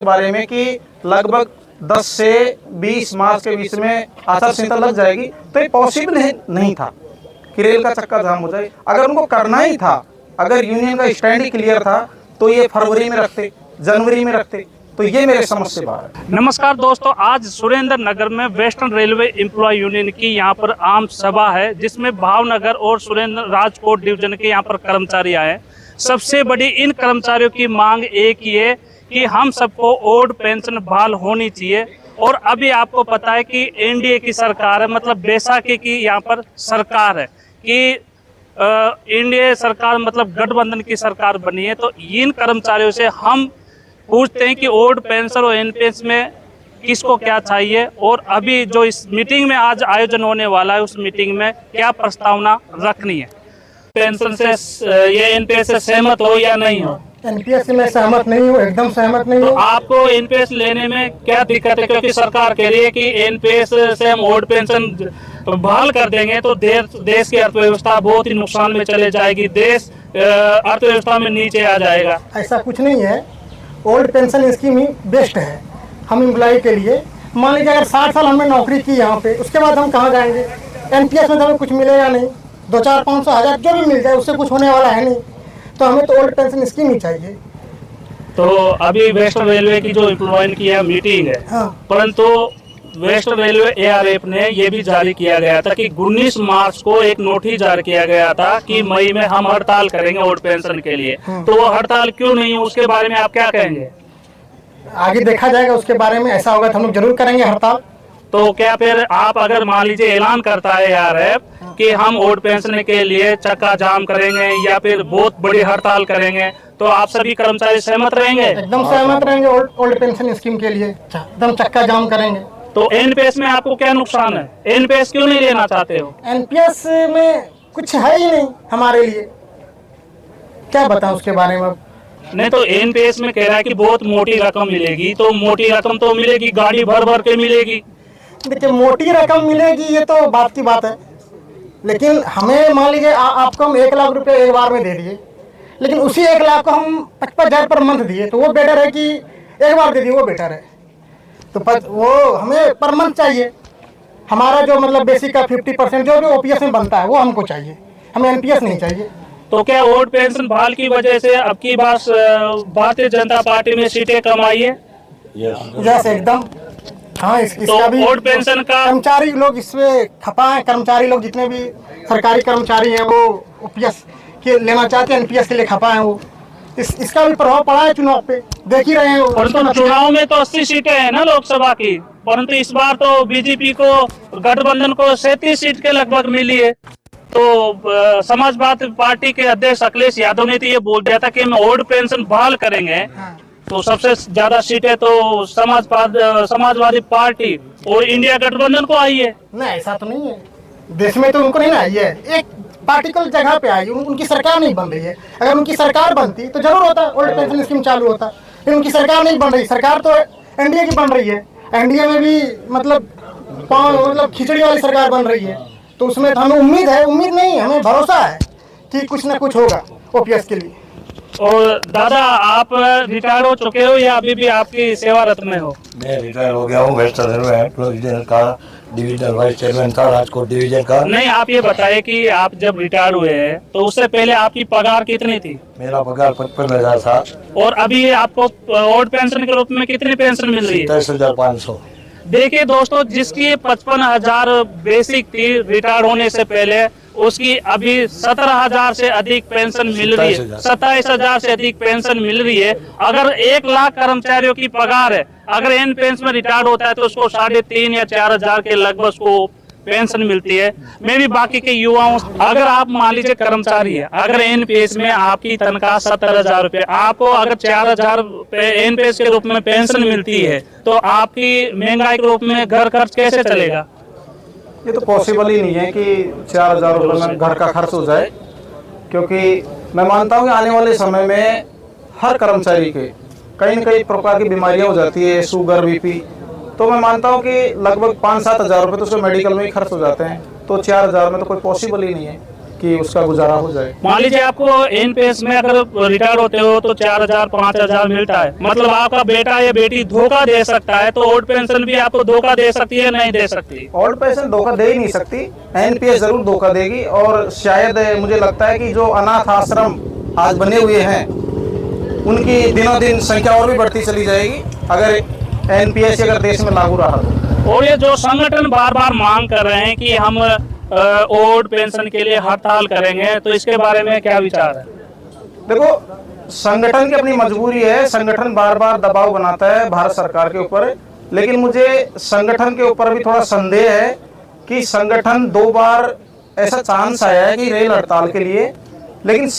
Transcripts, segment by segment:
बारे में कि लगभग 10 से 20 मार्च के बीच में आचार संहिता लग जाएगी, तो ये पॉसिबल नहीं था कि रेल का चक्का जाम हो जाए। अगर उनको करना ही था, अगर यूनियन का स्टैंड ही क्लियर था, तो ये फरवरी में रखते, जनवरी में रखते। तो ये मेरे समझ से बाहर है। नमस्कार दोस्तों, आज सुरेंद्र नगर में वेस्टर्न रेलवे एम्प्लॉय यूनियन की यहाँ पर आम सभा है, जिसमें भावनगर और सुरेंद्र राजकोट डिवीजन के यहाँ पर कर्मचारी आए। सबसे बड़ी इन कर्मचारियों की मांग एक ही है कि हम सबको ओल्ड पेंशन बहाल होनी चाहिए। और अभी आपको पता है कि एनडीए की सरकार है, मतलब बैसाखी की यहाँ पर सरकार है कि एनडीए सरकार मतलब गठबंधन की सरकार बनी है। तो इन कर्मचारियों से हम पूछते हैं कि ओल्ड पेंशन और एनपीएस में किसको क्या चाहिए, और अभी जो इस मीटिंग में आज आयोजन होने वाला है उस मीटिंग में क्या प्रस्तावना रखनी है। पेंशन से ये एनपीएस से सहमत हो या नहीं हो? एनपीएस से मैं सहमत नहीं हूँ, एकदम सहमत नहीं हूँ। तो आपको एनपीएस लेने में क्या दिक्कत है? क्योंकि सरकार कह रही है कि एनपीएस से हम ओल्ड पेंशन बहाल कर देंगे तो देश की अर्थव्यवस्था बहुत ही नुकसान में चले जाएगी, देश अर्थव्यवस्था में नीचे आ जाएगा। ऐसा कुछ नहीं है, ओल्ड पेंशन स्कीम ही बेस्ट है हम एम्प्लॉय के लिए। मान लीजिए अगर 60 साल हमने नौकरी की यहाँ पे, उसके बाद हम कहाँ जाएंगे? एनपीएस में तो हमें कुछ मिलेगा नहीं, 2-4-500 जो भी मिल जाए उससे कुछ होने वाला है नहीं। तो हमें तो ओल्ड पेंशन स्कीम ही चाहिए। तो अभी वेस्टर्न रेलवे की जो एम्प्लॉय की है मीटिंग है, हाँ। परंतु वेस्टर्न रेलवे एआरएफ ने ये भी जारी किया गया था कि 19 मार्च को एक नोटिस जारी किया गया था कि मई में हम हड़ताल करेंगे ओल्ड पेंशन के लिए। तो वो हड़ताल क्यों नहीं है, उसके बारे में आप क्या कहेंगे? आगे देखा जाएगा उसके बारे में, ऐसा होगा तो हम लोग जरूर करेंगे हड़ताल। तो क्या फिर आप अगर मान लीजिए ऐलान करता है एआरएफ कि हम ओल्ड पेंशन के लिए चक्का जाम करेंगे या फिर बहुत बड़ी हड़ताल करेंगे, तो आप सभी कर्मचारी सहमत रहेंगे? एकदम सहमत रहेंगे। ओल्ड पेंशन स्कीम के लिए एकदम चक्का जाम करेंगे। तो एनपीएस में आपको क्या नुकसान है? एनपीएस क्यों नहीं लेना चाहते हो? एनपीएस में कुछ है ही नहीं हमारे लिए, क्या बताऊं उसके बारे में। नहीं, तो एनपीएस में कह रहा है कि बहुत मोटी रकम मिलेगी, तो मोटी रकम तो मिलेगी, गाड़ी भर भर के मिलेगी। देखिए, मोटी रकम मिलेगी ये तो बात की बात है, लेकिन हमें मान लीजिए आपको हम 1 लाख रुपए एक बार में दे दिए, लेकिन उसी 1 लाख को हम 55,000 पर मंथ दिए, तो वो बेटर है कि एक बार दे दिए, वो बेटर है। तो वो हमें पर मंथ चाहिए। हमारा जो मतलब बेसिक का 50% जो भी ओपीएस में बनता है वो हमको चाहिए, हमें एनपीएस नहीं चाहिए। तो क्या ओल्ड पेंशन बहाल की वजह से अब की बार भारतीय जनता पार्टी में सीटें कम आई है? यस, एकदम। हाँ, इसका भी ओल्ड पेंशन का कर्मचारी लोग इसमें खपा है। कर्मचारी लोग जितने भी सरकारी कर्मचारी हैं वो ओपीएस के लेना चाहते हैं, एनपीएस के लिए खपा है। वो इसका भी प्रभाव पड़ा है चुनाव पे, देख ही रहे हैं। परंतु चुनाव में तो 80 सीटें हैं ना लोकसभा की, परंतु इस बार तो बीजेपी को, गठबंधन को 37 सीट के लगभग मिली है। तो समाजवादी पार्टी के अध्यक्ष अखिलेश यादव ने तो ये बोल दिया था कि हम ओल्ड पेंशन बहाल करेंगे। तो सबसे ज्यादा सीटें तो समाजवादी पार्टी और इंडिया गठबंधन को आई है। नहीं, ऐसा तो नहीं है, देश में तो उनको नहीं आई है, एक पार्टिकुलर जगह पे आई। उनकी सरकार नहीं बन रही है। अगर उनकी सरकार बनती तो जरूर होता, ओल्ड पेंशन स्कीम चालू होता, लेकिन उनकी सरकार नहीं बन रही। सरकार तो एनडीए की बन रही है, एनडीए में भी मतलब खिचड़ी वाली सरकार बन रही है। तो उसमें तो हमें उम्मीद है, उम्मीद नहीं, हमें भरोसा है कि कुछ ना कुछ होगा ओपीएस के लिए। और दादा, आप रिटायर हो चुके हो या अभी भी आपकी सेवारत में हो? मैं रिटायर हो गया हूँ, वेस्टर्न रेलवे एम्प्लॉय का डिवीजन वाइस चेयरमैन था, राजकोट डिवीजन का। नहीं, आप ये बताइए कि आप जब रिटायर हुए हैं तो उससे पहले आपकी पगार कितनी थी? मेरा पगार 55,000 था। और अभी आपको ओल्ड पेंशन के रूप में कितनी पेंशन मिल रही है? 23,500। देखिए दोस्तों, जिसकी 55,000 बेसिक थी रिटायर होने से पहले, उसकी अभी 17,000 से अधिक पेंशन मिल रही है, 27,000 से अधिक पेंशन मिल रही है। अगर 1 लाख कर्मचारियों की पगार है, अगर एन पेंशन में रिटायर होता है तो उसको 3,500 या 4,000 के लगभग उसको पेंशन मिलती है। मैं भी बाकी के युवाओं, अगर आप मान लीजिए कर्मचारी है, अगर एनपीएस में आपकी तनख्वाह 70,000 रुपए, आपको अगर 4,000 एनपीएस के रूप में पेंशन मिलती है, तो आपकी महंगाई के रूप में घर खर्च कैसे चलेगा? ये तो पॉसिबल ही नहीं है कि 4,000 रुपये में घर का खर्च हो जाए, क्योंकि मैं मानता हूँ कि आने वाले समय में हर कर्मचारी के कई न कई प्रकार की बीमारियाँ हो जाती है, शुगर, बीपी। तो मैं मानता हूँ कि लगभग 5-7 हज़ार रुपये तो उसके मेडिकल में ही खर्च हो जाते हैं। तो 4,000 में तो कोई पॉसिबल ही नहीं है। कि उसका गुजारा हो जाए। मान लीजिए आपको एनपीएस में अगर रिटायर होते हो तो 4,000 5,000 मिलता है, मतलब आपका बेटा या बेटी धोखा दे सकता है, तो ओल्ड पेंशन भी आपको धोखा दे सकती है, नहीं दे सकती? ओल्ड पेंशन धोखा दे ही नहीं सकती, एनपीएस जरूर धोखा देगी। और शायद मुझे लगता है कि जो अनाथ आश्रम आज बने हुए हैं उनकी दिनों दिन संख्या और भी बढ़ती चली जाएगी अगर एनपीएस अगर देश में लागू रहा तो। और ये जो संगठन बार बार मांग कर रहे हैं कि हम ओल्ड पेंशन के लिए हड़ताल करेंगे, तो इसके बारे में क्या विचार है? देखो, संगठन की अपनी मजबूरी है, संगठन बार बार दबाव बनाता है भारत सरकार के ऊपर, लेकिन मुझे संगठन के ऊपर भी थोड़ा संदेह है कि संगठन 2 बार ऐसा चांस आया है कि रेल हड़ताल के लिए, लेकिन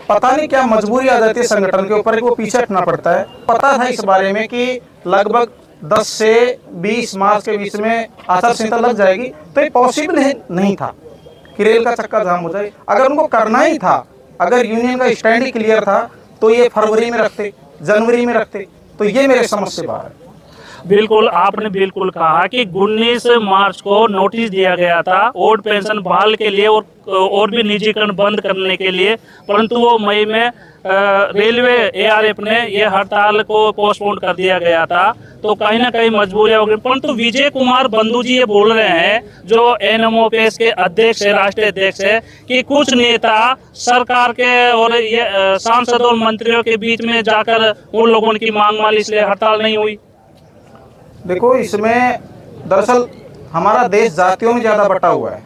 पता नहीं क्या मजबूरी आ जाती है संगठन के ऊपर कि वो पीछे हटना पड़ता है। पता था इस बारे में कि लगभग 10 से 20 मार्च के बीच में आचार संहिता लग जाएगी, तो ये पॉसिबल नहीं था कि रेल का चक्का जाम हो जाए। अगर उनको करना ही था, अगर यूनियन का स्टैंड ही क्लियर था, तो ये फरवरी में रखते, जनवरी में रखते। तो ये मेरे समझ से बाहर है। बिल्कुल, आपने बिल्कुल कहा कि 19 मार्च को नोटिस दिया गया था ओल्ड पेंशन बहाल के लिए और भी निजीकरण बंद करने के लिए, परंतु वो मई में रेलवे एआरएफ ने ये हड़ताल को पोस्टपोन कर दिया गया था, तो कहीं ना कहीं मजबूरियां हो गई। परंतु विजय कुमार बंधु जी ये बोल रहे हैं, जो एनएमओपीएस के अध्यक्ष है, राष्ट्रीय अध्यक्ष है, कि कुछ नेता सरकार के और ये सांसदों और मंत्रियों के बीच में जाकर उन लोगों की मांग मान, इसलिए हड़ताल नहीं हुई। देखो, इसमें दरअसल हमारा देश जातियों में ज़्यादा बटा हुआ है।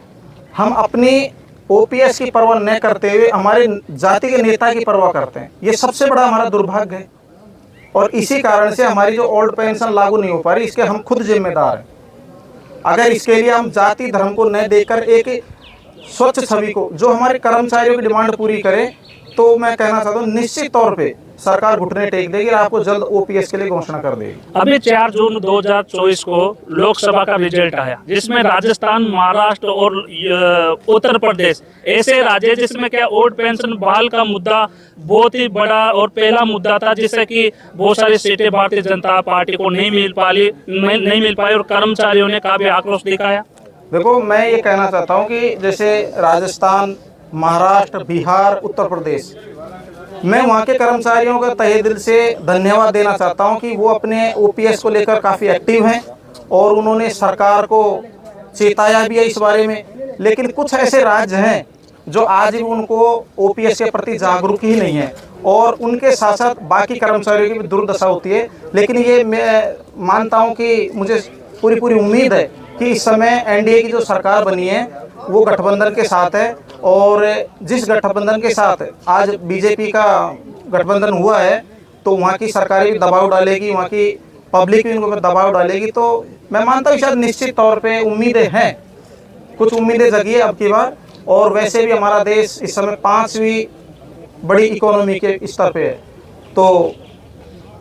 हम अपनी ओपीएस की परवाह न करते हुए हमारे जाति के नेता की परवाह करते हैं। ये सबसे बड़ा हमारा दुर्भाग्य है, और इसी कारण से हमारी जो ओल्ड पेंशन लागू नहीं हो पा रही, इसके हम खुद जिम्मेदार हैं। अगर इसके लिए हम जाति धर्म को न देखकर एक स्वच्छ छवि को, जो हमारे कर्मचारियों की डिमांड पूरी करे, तो मैं कहना चाहता हूँ निश्चित तौर पे सरकार घुटने टेक देगी और आपको जल्द ओपीएस के लिए घोषणा कर देगी। अभी 4 जून 2024 को लोकसभा का रिजल्ट आया, जिसमें राजस्थान, महाराष्ट्र और उत्तर प्रदेश ऐसे राज्य जिसमें क्या ओल्ड पेंशन बहाल का मुद्दा बहुत ही बड़ा और पहला मुद्दा था, जिससे कि बहुत सारी सीटें भारतीय जनता पार्टी को नहीं मिल पाई और कर्मचारियों ने काफी आक्रोश दिखाया। देखो, मैं ये कहना चाहता हूँ कि जैसे राजस्थान, महाराष्ट्र, बिहार, उत्तर प्रदेश, मैं वहाँ के कर्मचारियों का तहे दिल से धन्यवाद देना चाहता हूँ कि वो अपने ओपीएस को लेकर काफ़ी एक्टिव हैं और उन्होंने सरकार को चेताया भी है इस बारे में। लेकिन कुछ ऐसे राज्य हैं जो आज भी उनको ओपीएस के प्रति जागरूक ही नहीं है, और उनके साथ साथ बाकी कर्मचारियों की भी दुर्दशा होती है। लेकिन ये मैं मानता हूँ कि मुझे पूरी उम्मीद है कि इस समय एनडीए की जो सरकार बनी है वो गठबंधन के साथ है, और जिस गठबंधन के साथ आज बीजेपी का गठबंधन हुआ है, तो वहाँ की सरकारें भी दबाव डालेगी, वहाँ की पब्लिक भी उनको दबाव डालेगी। तो मैं मानता हूँ शायद निश्चित तौर पे उम्मीदें हैं, कुछ उम्मीदें जगी है अब की बार। और वैसे भी हमारा देश इस समय 5वीं बड़ी इकोनॉमी के स्तर पे है, तो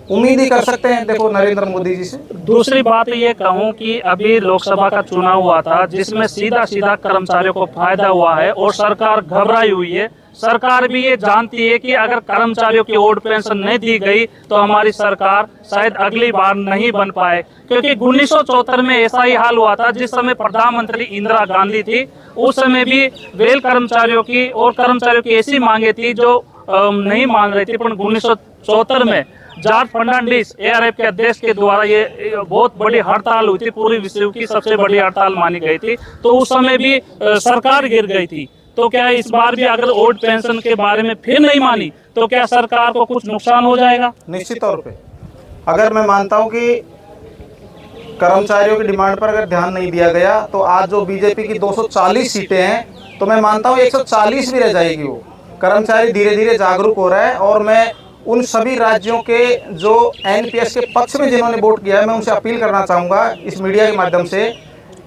उम्मीद ही कर सकते हैं देखो नरेंद्र मोदी जी से। दूसरी बात ये कहूँ कि अभी लोकसभा का चुनाव हुआ था, जिसमें सीधा कर्मचारियों को फायदा हुआ है और सरकार घबराई हुई है। सरकार भी ये जानती है कि अगर कर्मचारियों की ओल्ड पेंशन नहीं दी गई तो हमारी सरकार शायद अगली बार नहीं बन पाए, क्योंकि 1974 में ऐसा ही हाल हुआ था, जिस समय प्रधानमंत्री इंदिरा गांधी थी। उस समय भी रेल कर्मचारियों की और कर्मचारियों की ऐसी मांगे थी जो नहीं मान रही थी, पर 1974 में जॉर्ज फर्नांडिस एआरएफ के अध्यक्ष के द्वारा ये बहुत बड़ी हड़ताल हुई थी, पूरी विश्व की सबसे बड़ी हड़ताल मानी गई थी। तो उस समय भी सरकार गिर गई थी। तो क्या इस बार भी अगर ओल्ड पेंशन के बारे में फिर नहीं मानी तो क्या सरकार को कुछ नुकसान हो जाएगा? निश्चित तौर पे अगर मैं मानता हूं कि कर्मचारियों की डिमांड पर अगर ध्यान नहीं दिया गया, तो आज जो बीजेपी की 240 सीटें हैं, तो मैं मानता हूं 140 भी रह जाएगी। वो कर्मचारी धीरे धीरे जागरूक हो रहा है, और मैं उन सभी राज्यों के जो एनपीएस के पक्ष में जिन्होंने वोट किया है, मैं उनसे अपील करना चाहूँगा इस मीडिया के माध्यम से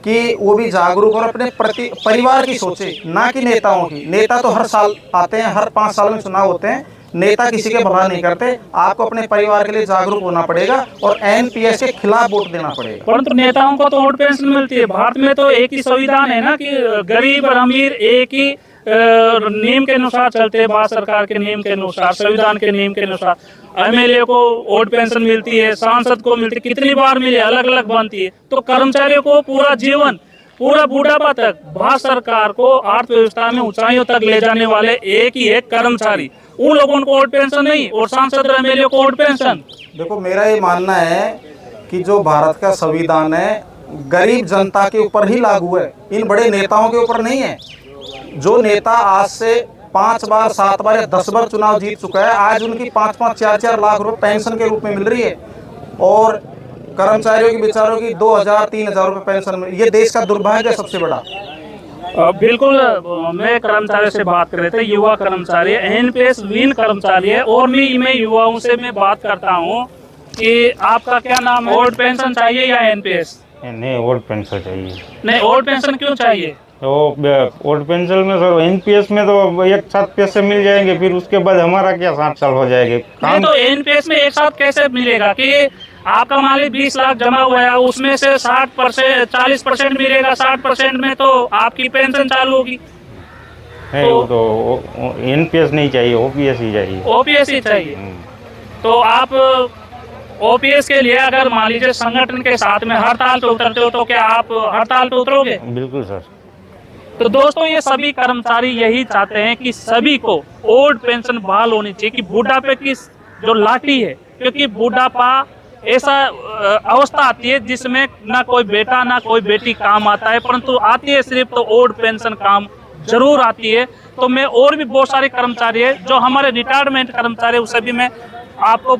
कि वो भी जागरूक और अपने परिवार की सोचे, ना कि नेताओं की। नेता तो हर साल आते हैं, हर 5 साल में चुनाव होते हैं, नेता किसी के भला नहीं करते। आपको अपने परिवार के लिए जागरूक होना पड़ेगा और एनपीएस के खिलाफ वोट देना पड़ेगा। परंतु नेताओं को तो ओल्ड पेंशन मिलती है। भारत में तो एक ही संविधान है ना, कि गरीब और अमीर एक ही नियम के अनुसार चलते हैं, भारत सरकार के नियम के अनुसार, संविधान के नियम के अनुसार। एमएलए को ओल्ड पेंशन मिलती है, सांसद को मिलती है, कितनी बार मिले, अलग अलग बनती है। तो कर्मचारियों को पूरा जीवन पूरा बुढ़ापा तक भारत सरकार को अर्थव्यवस्था में ऊंचाइयों तक ले जाने वाले एक ही एक कर्मचारी, उन लोगों को ओल्ड पेंशन नहीं और सांसद और एमएलए को ओल्ड पेंशन। देखो मेरा ये मानना है कि जो भारत का संविधान है गरीब जनता के ऊपर ही लागू है, इन बड़े नेताओं के ऊपर नहीं है। जो नेता आज से 5 बार 7 बार या 10 बार चुनाव जीत चुका है, आज उनकी 5-5 4-4 लाख रुपए पेंशन के रूप में मिल रही है और कर्मचारियों की बेचारों की 2,000-3,000 रुपए पेंशन मिल। ये देश का दुर्भाग्य है सबसे बड़ा। बिल्कुल, मैं कर्मचारी से बात कर रहे थे, युवा कर्मचारी एनपीएस विन कर्मचारी है और मैं युवाओं से मैं बात करता हूँ कि आपका क्या नाम है, ओल्ड पेंशन चाहिए या एनपीएस? नहीं, ओल्ड पेंशन चाहिए। नहीं, ओल्ड पेंशन क्यों चाहिए? तो ओल्ड पेंशन में सर एनपीएस में तो एक साथ पैसे मिल जाएंगे, फिर उसके बाद हमारा क्या 60 साल हो जाएंगे नहीं, तो एनपीएस में एक साथ कैसे मिलेगा कि आपका मान ली 20 लाख जमा हुआ है, उसमें से 60% 40% मिलेगा, 60% में तो आपकी पेंशन चालू होगी। नहीं, वो तो एनपीएस नहीं चाहिए, ओपीएस ही चाहिए। ओपीएस ही चाहिए। तो आप ओपीएस के लिए अगर मान लीजिए संगठन के साथ में हड़ताल पे उतरते हो तो क्या आप हड़ताल पे उतरोगे? बिल्कुल सर। तो दोस्तों ये सभी कर्मचारी यही चाहते हैं कि सभी को ओल्ड पेंशन बहाल होनी चाहिए, कि बुढ़ापे की जो लाठी है, क्योंकि बुढ़ापा ऐसा अवस्था आती है जिसमें ना कोई बेटा ना कोई बेटी काम आता है, परंतु आती है सिर्फ तो ओल्ड पेंशन काम जरूर आती है। तो मैं और भी बहुत सारे कर्मचारी है जो हमारे रिटायरमेंट कर्मचारी, उसे भी मैं आपको